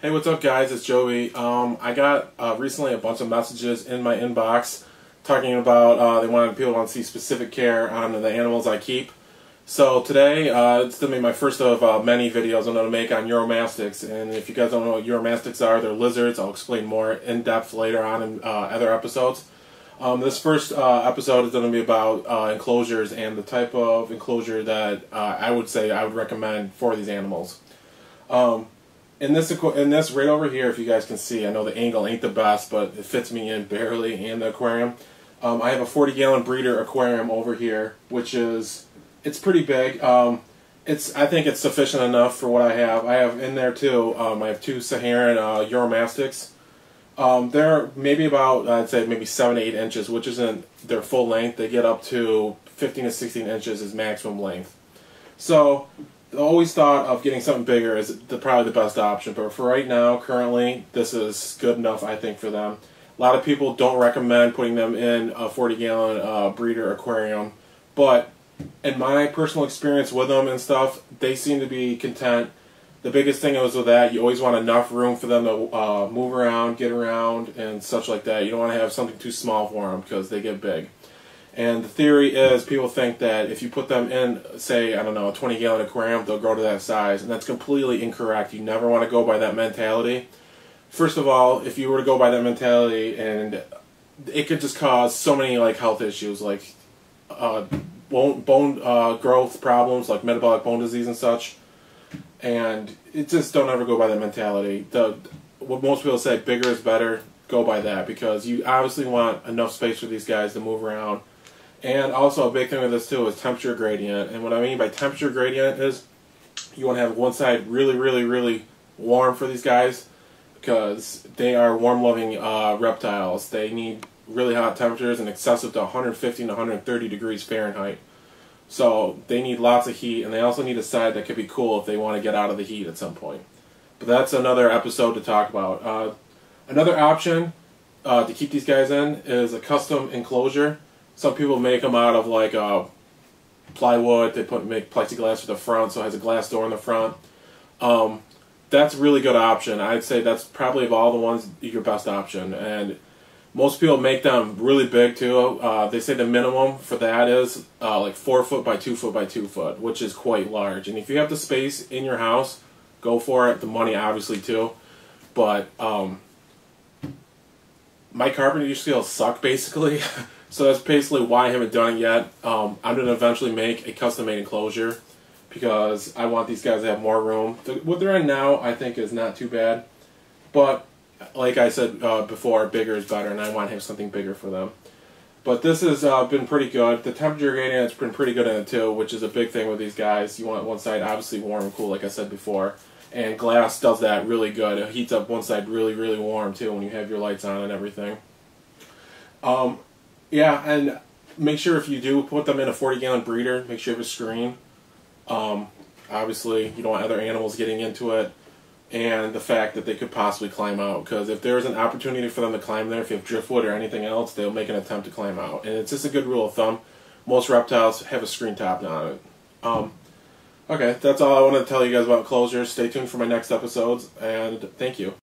Hey, what's up, guys? It's Joey. I got recently a bunch of messages in my inbox talking about people want to see specific care on the animals I keep. So today, it's going to be my first of many videos I'm going to make on Uromastyxs. And if you guys don't know what Uromastyxs are, they're lizards. I'll explain more in depth later on in other episodes. This first episode is going to be about enclosures and the type of enclosure that I would recommend for these animals. In this right over here, if you guys can see, I know the angle ain't the best, but it fits me in barely in the aquarium. I have a 40-gallon breeder aquarium over here, which it's pretty big. I think it's sufficient enough for what I have. I have in there too. I have two Saharan Uromastyxs. They're maybe about, I'd say maybe 7 to 8 inches, which isn't their full length. They get up to 15 to 16 inches is maximum length. So I always thought of getting something bigger as probably the best option, but for right now, currently, this is good enough, I think, for them. A lot of people don't recommend putting them in a 40-gallon breeder aquarium, but in my personal experience with them and stuff, they seem to be content. The biggest thing is with that, you always want enough room for them to move around, get around, and such like that. You don't want to have something too small for them because they get big. And the theory is, people think that if you put them in, say, I don't know, a 20-gallon aquarium, they'll grow to that size. And that's completely incorrect. You never want to go by that mentality. First of all, if you were to go by that mentality, and it could just cause so many health issues, like bone growth problems, like metabolic bone disease and such. And it just don't ever go by that mentality. What most people say, bigger is better, go by that, because you obviously want enough space for these guys to move around. And also a big thing with this too is temperature gradient. And what I mean by temperature gradient is you want to have one side really, really, really warm for these guys, because they are warm-loving reptiles. They need really hot temperatures and excessive to 150 to 130 degrees Fahrenheit. So they need lots of heat, and they also need a side that could be cool if they want to get out of the heat at some point. But that's another episode to talk about. Another option to keep these guys in is a custom enclosure. Some people make them out of plywood. They make plexiglass for the front, so it has a glass door in the front. That's a really good option. I'd say that's probably of all the ones your best option. And most people make them really big too. They say the minimum for that is like 4 foot by 2 foot by 2 foot, which is quite large. And if you have the space in your house, go for it. The money obviously too. But my carpentry skills suck basically. So that's basically why I haven't done it yet. I'm going to eventually make a custom-made enclosure because I want these guys to have more room. What they're in now, I think, is not too bad. But like I said before, bigger is better, and I want to have something bigger for them. But this has been pretty good. The temperature gradient has been pretty good in it too, which is a big thing with these guys. You want one side obviously warm and cool, like I said before. And glass does that really good. It heats up one side really, really warm too when you have your lights on and everything. Yeah, and make sure if you do put them in a 40-gallon breeder, make sure you have a screen. Obviously, you don't want other animals getting into it. And the fact that they could possibly climb out. Because if there's an opportunity for them to climb there, if you have driftwood or anything else, they'll make an attempt to climb out. And it's just a good rule of thumb. Most reptiles have a screen top on it. Okay, that's all I wanted to tell you guys about enclosures. Stay tuned for my next episodes, and thank you.